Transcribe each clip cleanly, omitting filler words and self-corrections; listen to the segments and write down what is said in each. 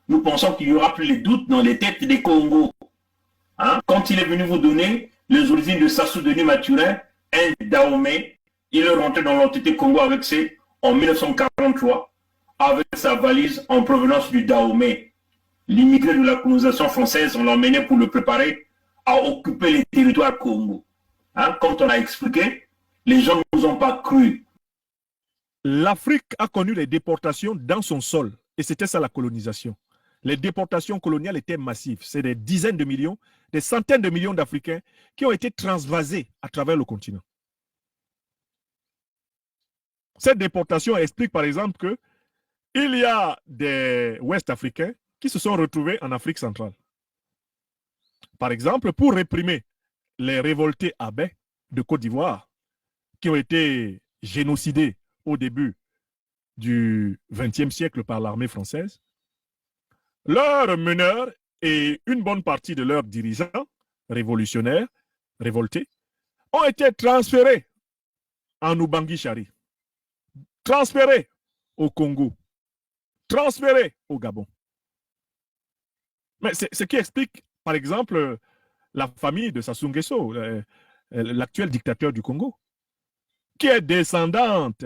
nous pensons qu'il y aura plus de doutes dans les têtes des Congos. Hein? Quand il est venu vous donner les origines de Sassou Denis Mathurin, un Dahomey, il est rentré dans l'entité Congo avec ses, en 1943, avec sa valise en provenance du Dahomey. L'immigré de la colonisation française, on l'emmenait pour le préparer à occuper les territoires Congo. Hein? Quand on a expliqué, les gens ne nous ont pas cru. L'Afrique a connu les déportations dans son sol, et c'était ça la colonisation. Les déportations coloniales étaient massives. C'est des dizaines de millions, des centaines de millions d'Africains qui ont été transvasés à travers le continent. Cette déportation explique par exemple qu'il y a des Ouest-Africains qui se sont retrouvés en Afrique centrale. Par exemple, pour réprimer les révoltés Abé de Côte d'Ivoire, qui ont été génocidés au début du XXe siècle par l'armée française, leurs meneurs et une bonne partie de leurs dirigeants révolutionnaires, révoltés, ont été transférés en Ubangui-Chari, transférés au Congo, transférés au Gabon. Mais c'est ce qui explique, par exemple, la famille de Sassou Nguesso, l'actuel dictateur du Congo, qui est descendante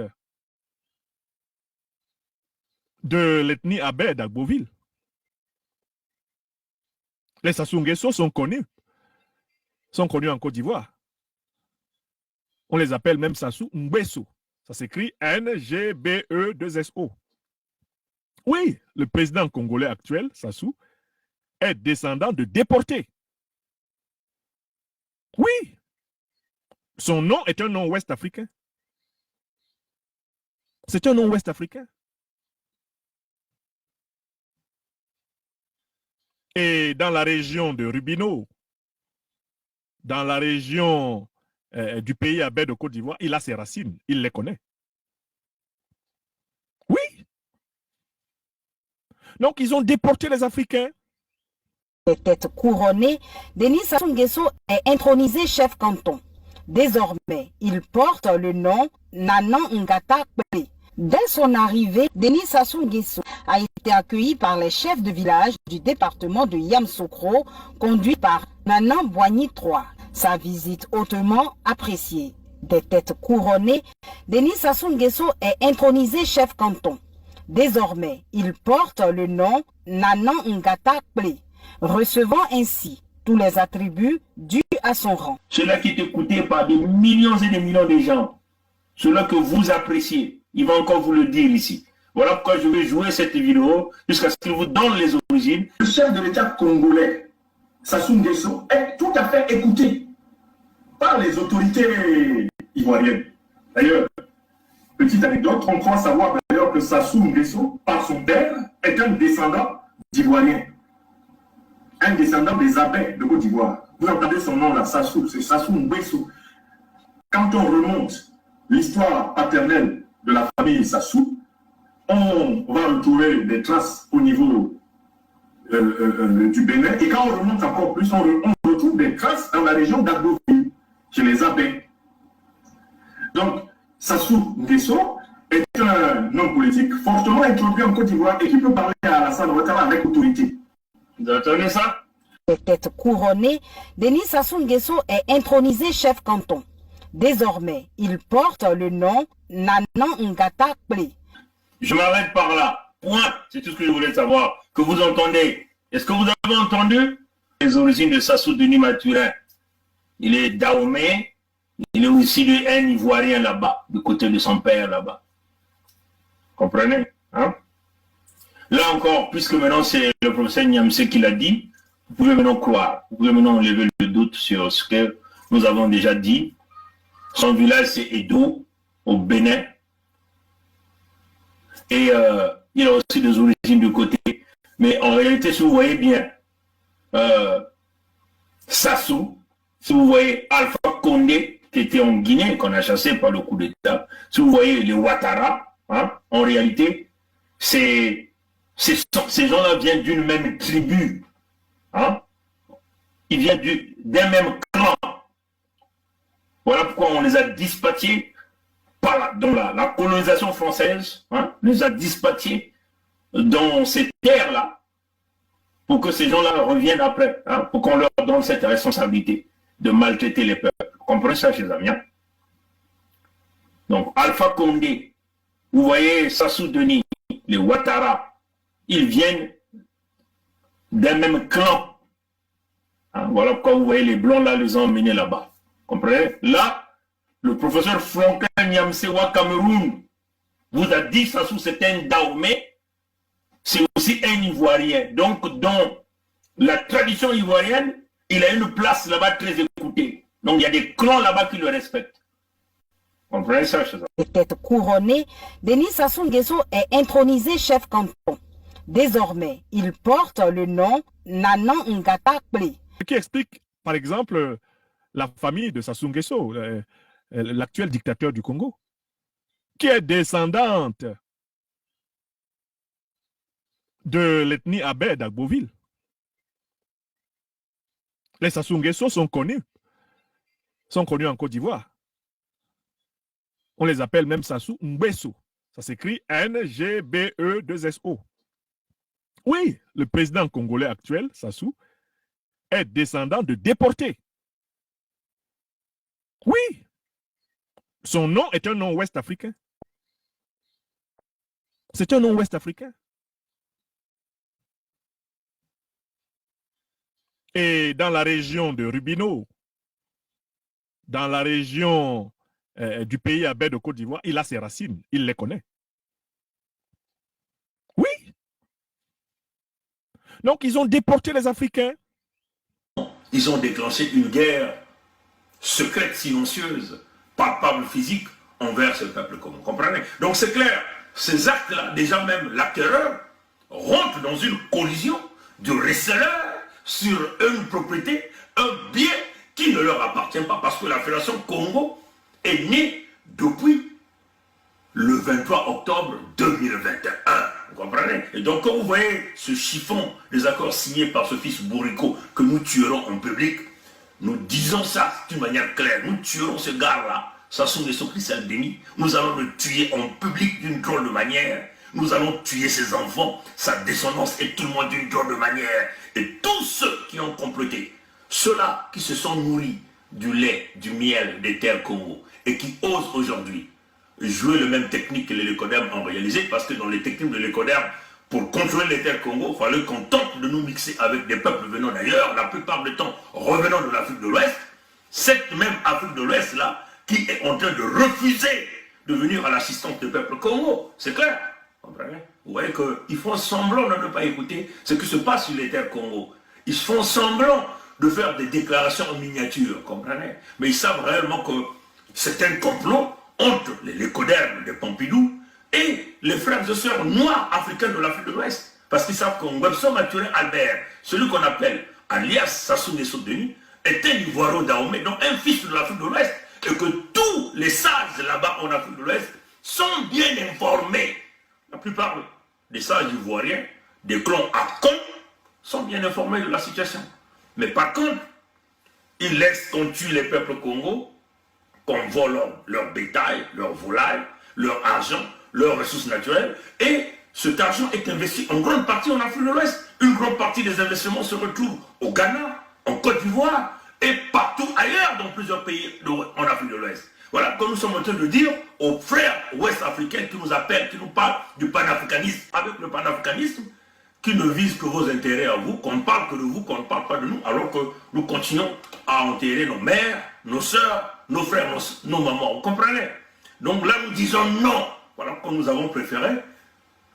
de l'ethnie Abé d'Agboville. Les Sassou Nguesso sont connus en Côte d'Ivoire. On les appelle même Sassou Nguesso. Ça s'écrit N-G-B-E-2-S-O. Oui, le président congolais actuel, Sassou, est descendant de déportés. Oui, son nom est un nom ouest-africain. C'est un nom ouest-africain. Et dans la région de Rubino, dans la région du pays Abé de Côte d'Ivoire, il a ses racines, il les connaît. Oui. Donc, ils ont déporté les Africains. Tête couronnée, Denis Sassou Nguesso est intronisé chef canton. Désormais, il porte le nom Nanan Ngata Kpele. Dès son arrivée, Denis Sassou Nguesso a été accueilli par les chefs de village du département de Yamsoukro, conduit par Nanan Boigny III. Sa visite hautement appréciée. Des têtes couronnées, Denis Sassou Nguesso est intronisé chef canton. Désormais, il porte le nom Nanan Ngata Kpele, recevant ainsi tous les attributs dus à son rang. Cela qui est écouté par des millions et des millions de gens, cela que vous appréciez, il va encore vous le dire ici. Voilà pourquoi je vais jouer cette vidéo jusqu'à ce qu'il vous donne les origines. Le chef de l'État congolais, Sassou Nguesso, est tout à fait écouté par les autorités ivoiriennes. D'ailleurs, petite anecdote, on croit savoir d'ailleurs que Sassou Nguesso, par son père, est un descendant d'Ivoiriens. Un descendant des Abé de Côte d'Ivoire. Vous entendez son nom là, Sassou, c'est Sassou Nguesso. Quand on remonte l'histoire paternelle de la famille Sassou, on va retrouver des traces au niveau du Bénin. Et quand on remonte encore plus, on retrouve des traces dans la région d'Agboville, chez les Abé. Donc, Sassou Nguesso est un homme politique fortement introduit en Côte d'Ivoire et qui peut parler à Alassane Ouattara avec autorité. Vous entendez ça? Tête couronnée, Denis Sassou Nguesso est intronisé chef canton. Désormais, il porte le nom Nanan Ngata Kpele. Je m'arrête par là. Point. C'est tout ce que je voulais savoir. Que vous entendez. Est-ce que vous avez entendu les origines de Sassou Denis Mathurin? Il est Dahomey. Il est aussi un Ivoirien là-bas, du côté de son père là-bas. Comprenez? Hein? Là encore, puisque maintenant c'est le professeur Niamse qui l'a dit, vous pouvez maintenant croire. Vous pouvez maintenant lever le doute sur ce que nous avons déjà dit. Son village, c'est Edo, au Bénin. Et il a aussi des origines de côté. Mais en réalité, si vous voyez bien, Sassou, si vous voyez Alpha Condé, qui était en Guinée, qu'on a chassé par le coup d'État, si vous voyez les Ouattara, hein, en réalité, ces gens-là viennent d'une même tribu. Hein? Ils viennent d'un même clan. Voilà pourquoi on les a dispatchés dans la colonisation française, hein, les a dispatchés dans ces terres-là pour que ces gens-là reviennent après, hein, pour qu'on leur donne cette responsabilité de maltraiter les peuples. Vous comprenez ça, chers amis? Hein? Donc, Alpha Condé, vous voyez Sassou Denis, les Ouattara, ils viennent d'un même clan. Hein, voilà pourquoi vous voyez les Blancs là, les ont emmenés là-bas. Comprenez? Là, le professeur Franklin Nyamsewa Cameroun vous a dit Sassou c'est un Dahomey, c'est aussi un Ivoirien. Donc, dans la tradition ivoirienne, il a une place là-bas très écoutée. Donc, il y a des clans là-bas qui le respectent. Vous comprenez ça, chez eux? Peut-être couronné, Denis Sassou Nguesso est intronisé chef canton. Désormais, il porte le nom Nanan Ngata Kple. Ce qui explique, par exemple, la famille de Sassou Nguesso, l'actuel dictateur du Congo, qui est descendante de l'ethnie Abé d'Agboville. Les Sassou Nguesso sont connus en Côte d'Ivoire. On les appelle même Sassou Nguesso. Ça s'écrit N-G-B-E-2-S-O. Oui, le président congolais actuel, Sassou, est descendant de déportés. Oui, son nom est un nom ouest-africain. C'est un nom ouest-africain. Et dans la région de Rubino, dans la région du pays Abé de Côte d'Ivoire, il a ses racines, il les connaît. Oui. Donc, ils ont déporté les Africains. Ils ont déclenché une guerre secrète, silencieuse, palpable, physique, envers ce peuple, comme vous comprenez. Donc, c'est clair, ces actes-là, déjà même l'acquéreur, rentre dans une collision de receleurs sur une propriété, un bien qui ne leur appartient pas, parce que la Fédération Congo est née depuis le 23 octobre 2021. Vous comprenez? Et donc, quand vous voyez ce chiffon des accords signés par ce fils Bourrico que nous tuerons en public, nous disons ça d'une manière claire. Nous tuerons ce gars-là, Sassou Nguesso Christian Denis. Nous allons le tuer en public d'une drôle de manière. Nous allons tuer ses enfants, sa descendance et tout le monde d'une drôle de manière. Et tous ceux qui ont comploté, ceux-là qui se sont nourris du lait, du miel des terres Congo et qui osent aujourd'hui jouer le même technique que les Lécodermes ont réalisé, parce que dans les techniques de Lécodermes, pour contrôler les terres Congo, il fallait qu'on tente de nous mixer avec des peuples venant d'ailleurs, la plupart du temps revenant de l'Afrique de l'Ouest. Cette même Afrique de l'Ouest-là, qui est en train de refuser de venir à l'assistance des peuples Congo. C'est clair. Vous voyez qu'ils font semblant de ne pas écouter ce qui se passe sur les terres Congo. Ils font semblant de faire des déclarations en miniature, comprenez? Mais ils savent réellement que c'est un complot entre les Lécodermes de Pompidou et les frères et sœurs noirs africains de l'Afrique de l'Ouest. Parce qu'ils savent que Ngwebso Mathurin Albert, celui qu'on appelle alias Sassou Nguesso Denis, est un Ivoiro Dahomey, donc un fils de l'Afrique de l'Ouest, et que tous les sages là-bas en Afrique de l'Ouest sont bien informés. La plupart des sages ivoiriens, des clans Akon, sont bien informés de la situation. Mais par contre, ils laissent qu'on tue les peuples Congo, qu'on vole leur bétail, leur volaille, leur argent, leurs ressources naturelles, et cet argent est investi en grande partie en Afrique de l'Ouest. Une grande partie des investissements se retrouvent au Ghana, en Côte d'Ivoire, et partout ailleurs dans plusieurs pays en Afrique de l'Ouest. Voilà, comme nous sommes en train de dire aux frères ouest-africains qui nous appellent, qui nous parlent du panafricanisme, avec le panafricanisme, qui ne vise que vos intérêts à vous, qu'on ne parle que de vous, qu'on ne parle pas de nous, alors que nous continuons à enterrer nos mères, nos sœurs, nos frères, nos mamans. Vous comprenez? Donc là, nous disons non. Voilà pourquoi nous avons préféré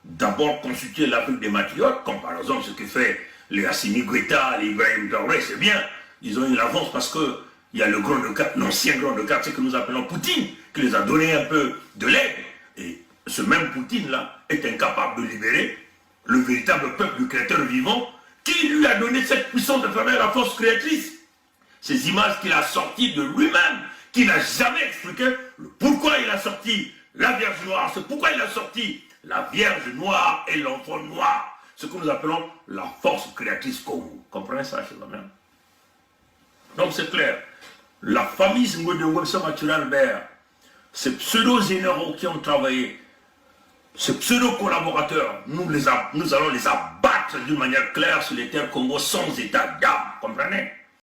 d'abord consulter l'Afrique des matriotes, comme par exemple ce que fait les Assimi Goïta, les Ibrahim Traoré, c'est bien. Ils ont eu l'avance parce que il y a l'ancien grand de quartier que nous appelons Poutine, qui les a donné un peu de l'aide. Et ce même Poutine-là est incapable de libérer le véritable peuple du créateur vivant qui lui a donné cette puissance de faire la force créatrice. Ces images qu'il a sorties de lui-même, qui n'a jamais expliqué pourquoi il a sorti la Vierge Noire, c'est pourquoi il a sorti la Vierge Noire et l'enfant noir, ce que nous appelons la force créatrice Congo. Comprenez ça, chez vous-même? Donc c'est clair. La famille de Ngwebso Mathurin Albert, ces pseudo-généraux qui ont travaillé, ces pseudo-collaborateurs, nous allons les abattre battre d'une manière claire sur les terres Congo sans état d'âme. Comprenez?